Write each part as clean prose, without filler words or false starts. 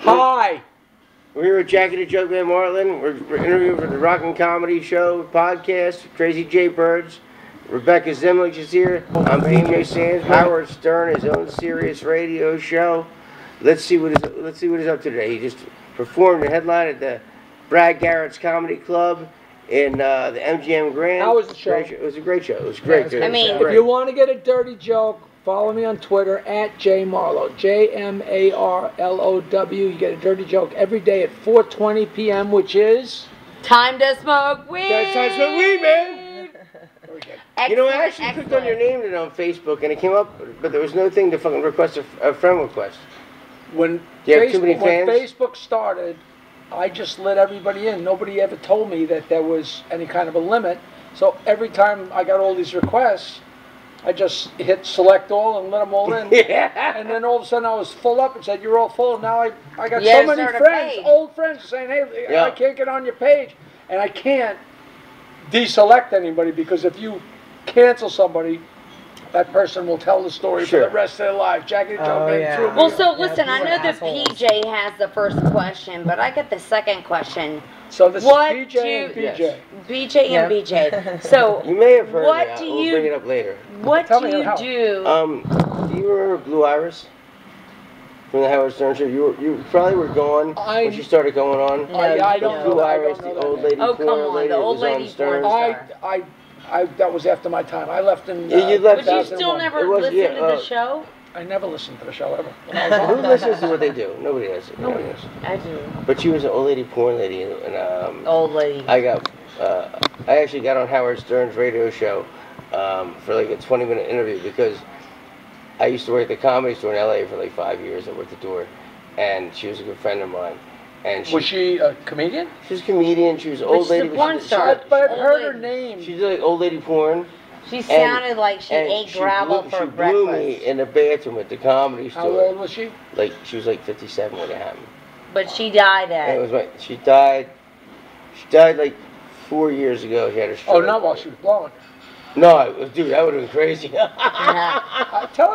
Hi. We're here with Jackie the Joke Man Martling. We're interviewing for the Rockin' Comedy Show podcast. Crazy J Birds. Rebekah Zimlich is here. I'm PJ Sands. Howard Stern, his own serious radio show. Let's see what he's up to today. He just performed the headline at the Brad Garrett's Comedy Club in the MGM Grand. How was the show? It was a great show. It was great. I mean, if you want to get a dirty joke, follow me on Twitter at JMarlow, JMarlow. You get a dirty joke every day at 4:20 p.m., which is time to smoke weed. That's time to smoke weed, man. Excellent, You know, I actually clicked on your name today on Facebook, and it came up, but there was no thing to fucking request a friend request. When Facebook started, I just let everybody in. Nobody ever told me that there was any kind of a limit. So every time I got all these requests, I just hit select all and let them all in. Yeah. And then all of a sudden I was full up and said, you're all full. Now I got so many friends, old friends, saying, hey, I can't get on your page. And I can't deselect anybody, because if you cancel somebody, that person will tell the story for the rest of their life. Jackie the Joke Man threw me. Well, so listen, I know that PJ has the first question, but I get the second question. So this is PJ and PJ. Yes. PJ and PJ. So you may have heard what that. Do we'll you, bring it up later. What Tell do me you how. do? Do you remember Blue Iris from the Howard Stern show? You probably were gone when she started going on. I don't know. Blue Iris, the old lady come on, lady the old that was lady on Stern. That was after my time. I left in. You left. But you still never listened to the show? I never listened to the show ever. Who listens to what they do? Nobody does. Nobody does. I do. But she was an old lady, porn lady, and old lady. I actually got on Howard Stern's radio show for like a 20-minute interview, because I used to work at the Comedy Store in LA for like 5 years. I worked the door, and she was a good friend of mine. And was she a comedian? She was a comedian. She was an old lady. She's a porn star. But I've heard her name. She did like old lady porn. She sounded like she ate gravel for breakfast. She blew me in the bathroom at the Comedy Store. How old was she? Like, she was like 57 when it happened. But she died at. And it was she died like 4 years ago. She had a stroke. Oh, not while she was blowing. No, dude, that would have been crazy. Tell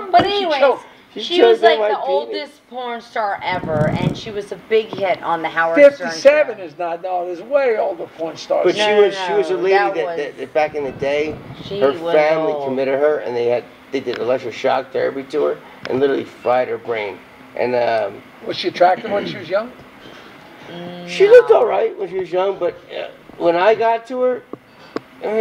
her. But anyways, she was like the penis. oldest porn star ever, and she was a big hit on the Howard Stern show. 57 is not. No, there's way older porn stars. But she was a lady that back in the day, her family committed her, and they did electroshock therapy to her and literally fried her brain. And was she attractive when she was young? She looked all right when she was young, but when I got to her. But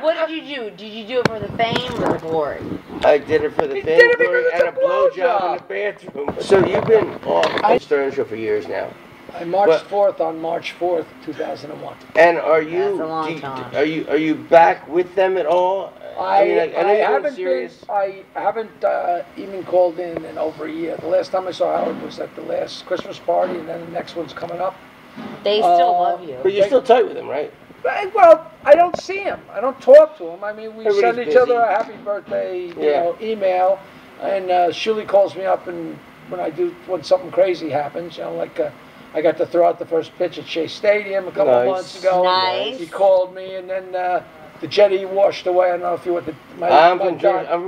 what did you do? Did you do it for the fame or the glory? I did it for the fame, glory, and a blowjob in the bathroom. So you've been off the Stern Show for years now. I marched forth on March 4th, 2001. And are you? That's a long time. Are you back with them at all? I haven't even called in over a year. The last time I saw Howard was at the last Christmas party, and then the next one's coming up. They still love you. But you're still tight with him, right? Well, I don't see him. I don't talk to him. I mean, we send each other a happy birthday, email, and Shuli calls me up, and when something crazy happens, like I got to throw out the first pitch at Shea Stadium a couple of months ago. Nice. He called me, and then the jetty washed away. I don't know if you went to I'm from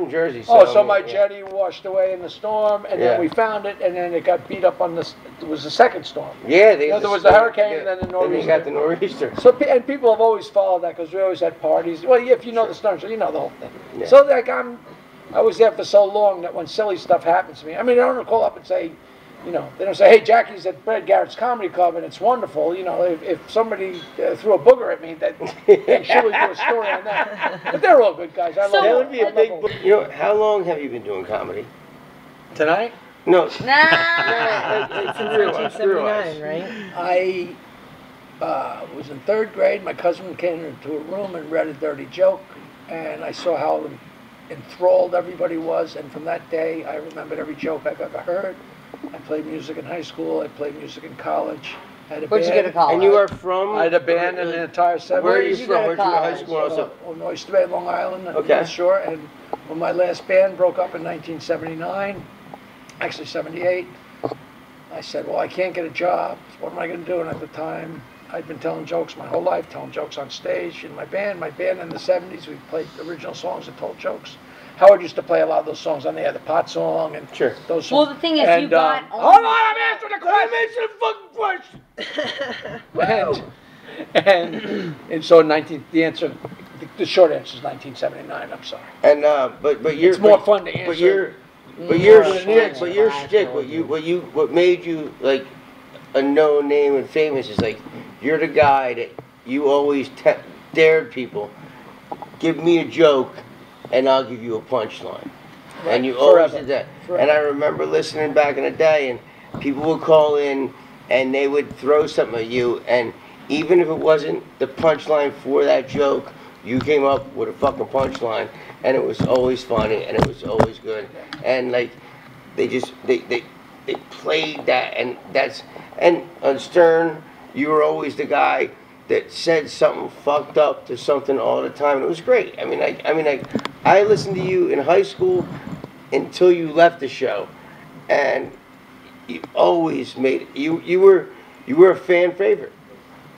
Jersey. So my jetty washed away in the storm, and then we found it, and then it got beat up on it was the second storm. Yeah, there was the hurricane and then the nor'easter. And you got the nor'easter. So and people have always followed that, because we always had parties. Well, if you know the Stern Show, you know the whole thing. Yeah. So like I was there for so long that when silly stuff happens to me, I mean, I don't call up and say, they don't say, hey, Jackie's at Brad Garrett's Comedy Club and it's wonderful. If somebody threw a booger at me, they surely do a story on that. But they're all good guys. I love them. That would be a big book. How long have you been doing comedy? Tonight? No. Since 1979, right? I was in 3rd grade. My cousin came into a room and read a dirty joke, and I saw how enthralled everybody was. And from that day, I remembered every joke I've ever heard. I played music in high school. I played music in college. Where'd you go to college? And you are from? I had a band in the entire 70s. Where are you from? Where'd you go to high school also? Oyster Bay, Long Island, North Shore. And when my last band broke up in 1979, actually 78, I said, well, I can't get a job. So what am I going to do? And at the time, I'd been telling jokes my whole life, telling jokes on stage in my band. My band in the 70s, we played original songs and told jokes. Howard used to play a lot of those songs on there, the pot song and those songs. Well, the thing is, you got... hold on, I'm answering the question! I'm answering the fucking question! and so the short answer is 1979, I'm sorry. And, but you're... It's more fun to answer. But your shtick, what made you, like, a known name and famous is, like, you're the guy that you always dared people, give me a joke, and I'll give you a punchline. Right. And you always did that. Forever. And I remember listening back in the day, and people would call in, and they would throw something at you, and even if it wasn't the punchline for that joke, you came up with a fucking punchline, and it was always funny, and it was always good. And like, they played that, and on Stern, you were always the guy that said something fucked up to something all the time, and it was great. I mean, I listened to you in high school until you left the show, and you always made you were a fan favorite.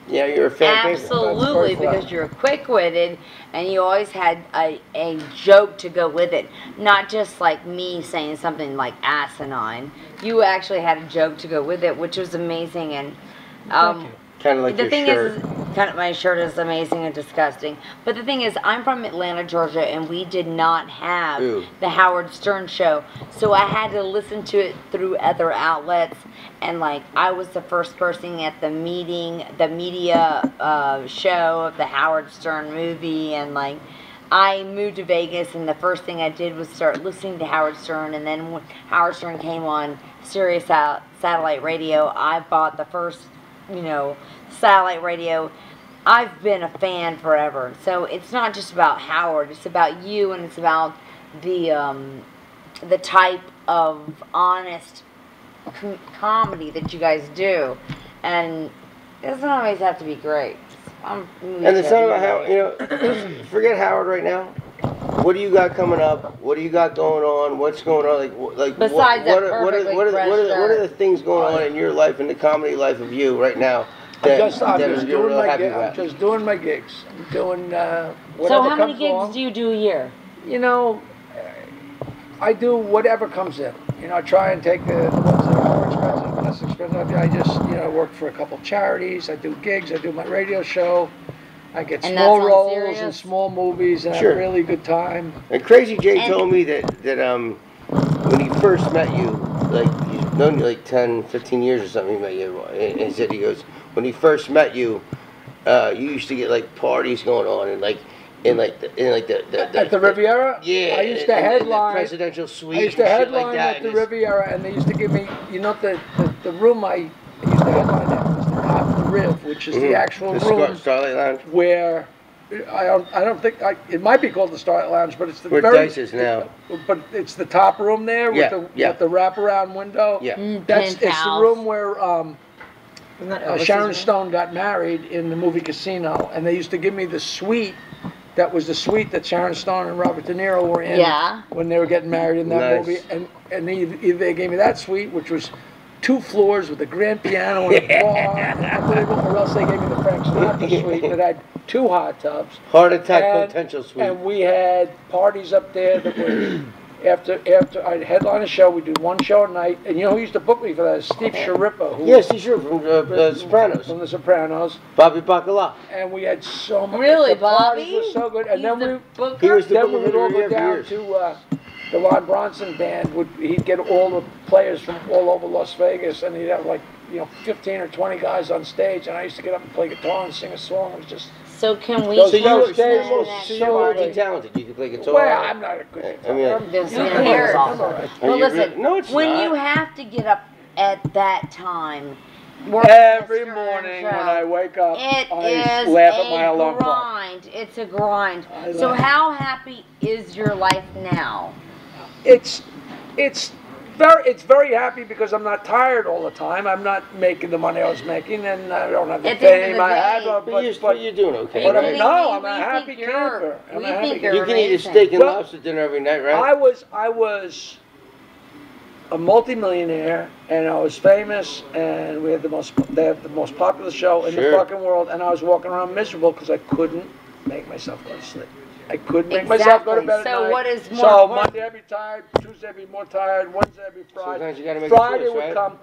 Yeah, you're a fan favorite. Absolutely, because you're quick-witted, and you always had a joke to go with it. Not just like me saying something like asinine. You actually had a joke to go with it, which was amazing. And kind of like the thing shirt. is, my shirt is amazing and disgusting. But the thing is, I'm from Atlanta, Georgia, and we did not have the Howard Stern show, so I had to listen to it through other outlets. And like, I was the first person at the media show of the Howard Stern movie, and like, I moved to Vegas, and the first thing I did was start listening to Howard Stern. And then when Howard Stern came on Sirius satellite radio, I bought the first, satellite radio. I've been a fan forever. So it's not just about Howard, it's about you, and it's about the type of honest comedy that you guys do. And it doesn't always have to be great. And it's not about how, forget Howard right now. What do you got coming up? What do you got going on? What's going on? Like besides what are the things going on in your life, in the comedy life of you right now? I'm just doing my gigs. I'm doing whatever. So how many gigs along. Do you do a year? I do whatever comes in. I try and take the ones that are more expensive, less expensive. I just, work for a couple charities. I do gigs. I do my radio show. I get small roles in small movies, and have a really good time. And Crazy J told me that when he first met you, like, he's known you like 10, 15 years or something, he met you, and he said, he goes, when he first met you, you used to get like parties going on, and like, at the Riviera? Yeah. I used to headline. The presidential suite. I used to headline like that, at the Riviera, and they used to give me, the room I used to headline at was the top of the Riv, which is the actual room. Starlight Lounge. Where I don't think it might be called the Starlight Lounge, but it's the where Dice is now. But it's the top room there with the wraparound window. Yeah. It's the room where Sharon Stone got married in the movie Casino, and they used to give me the suite. That was the suite that Sharon Stone and Robert De Niro were in when they were getting married in that movie. And either they gave me that suite, which was 2 floors with a grand piano and a bar, unbelievable, or else they gave me the Frank Sinatra suite that had 2 hot tubs. Heart attack potential suite. And we had parties up there that were, after I'd headline a show, we'd do 1 show a night. And you know who used to book me for that? Steve Sciarippa. Yes, Steve Sciarippa from The Sopranos. From The Sopranos. Bobby Bacala. And we had so many. Really, the Bobby? parties were so good. And then we would all go down to the Ron Bronson band. He'd get all the players from all over Las Vegas, and he'd have like 15 or 20 guys on stage. And I used to get up and play guitar and sing a song. It was just. So can we? So you were multi-talented. You could play guitar. Well, I'm not a good guitar. Well, listen. No, it's when not. you have to get up at that time. Every morning when I wake up, I laugh at my alarm clock. It's a grind. So how happy is your life now? It's very happy because I'm not tired all the time. I'm not making the money I was making, and I don't have the fame I had. But you're doing okay. But I'm a happy camper. You can eat a steak and lobster dinner every night, right? I was a multi-millionaire, and I was famous, and they had the most popular show in the fucking world, and I was walking around miserable because I couldn't make myself go to sleep. I couldn't make myself go to bed at night. So what is more So important? Monday I'd be tired, Tuesday I'd be more tired, Wednesday I'd be fried. Sometimes you gotta make Friday a choice, would right? come.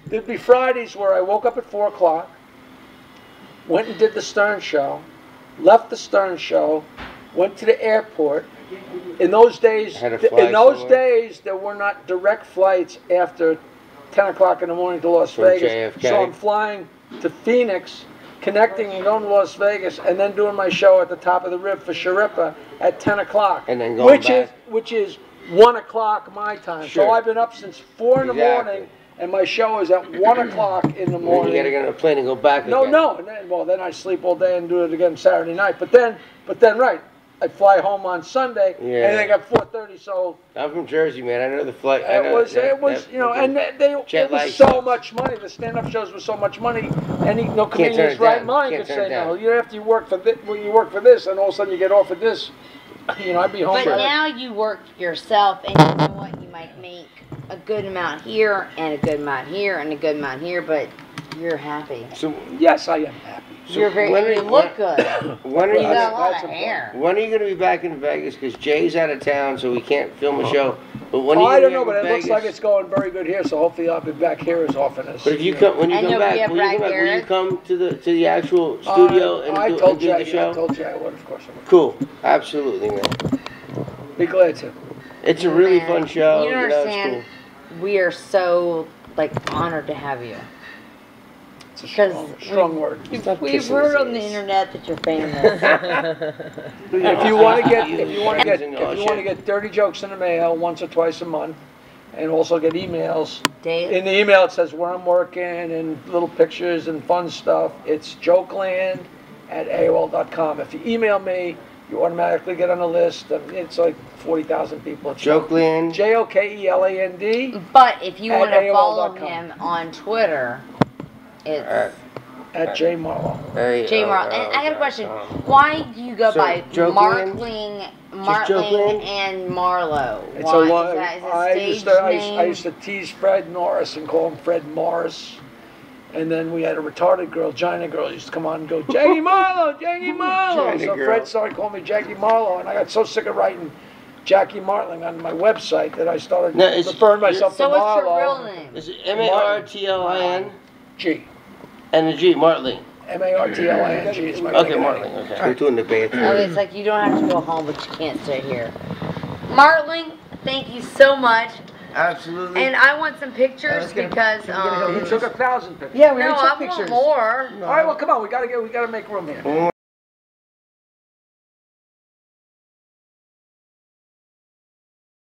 There'd be Fridays where I woke up at 4 o'clock, went and did the Stern show, left the Stern show, went to the airport. In those days, there were not direct flights after 10 o'clock in the morning to Las Vegas. JFK. So I'm flying to Phoenix, connecting and going to Las Vegas, and then doing my show at the top of the rib for Sharippa at 10 o'clock. And then going back. Which is 1 o'clock my time. Sure. So I've been up since 4 in the morning, and my show is at 1 o'clock in the morning. And you gotta get on a plane and go back again. No. And then I sleep all day and do it again Saturday night. But then, right, I fly home on Sunday, and then I got 4:30. So I'm from Jersey, man. I know the flight. It was it was so much money. The stand-up shows were so much money. Any comedian's right mind could say no. You have to work for this. Well, you work for this, and all of a sudden you get offered this. I'd be home. But now you work yourself, and you know what? You might make a good amount here, and a good amount here, and a good amount here, but you're happy. So yes, I am happy. So you look good. When are you got a lot of hair. When are you going to be back in Vegas? Because Jay's out of town, so we can't film a show. But when I don't know, but it looks like it's going very good here. So hopefully I'll be back here as often as. But if you come, when you come back, will you come to the actual studio and do the show? I told you I would, of course. I would. Cool, absolutely, man. Be glad to. It's a really fun show. You understand? It's cool. We are so honored to have you. It's a strong word. We've heard on the internet that you're famous. If you want to get dirty jokes in the mail once or twice a month, and also get emails. In the email it says where I'm working and little pictures and fun stuff. It's jokeland@AOL.com. If you email me, you automatically get on the list. It's like 40,000 people. Jokeland. JOKELAND. But if you want to follow him on Twitter, it's at J Marlowe. J Marlowe. And I got a question. Why do you go by Martling and Marlowe? It's a lot. I used to tease Fred Norris and call him Fred Morris. And then we had a retarded girl, Gina girl, used to come on and go, Jackie Marlowe, Jackie Marlowe. So Fred started calling me Jackie Marlowe, and I got so sick of writing Jackie Martling on my website that I started referring myself to Marlowe. So what's your real name? Is it M-A-R-T-L-I-N? G. And the G, Martling. M-A-R-T-L-I-N-G is my Okay, Martling, okay. We're doing the bathroom. Okay, it's like you don't have to go home, but you can't stay here. Martling, thank you so much. Absolutely. And I want some pictures because you took 1,000 pictures. Yeah, we already took pictures. I want more. All right, well, come on, we gotta make room here.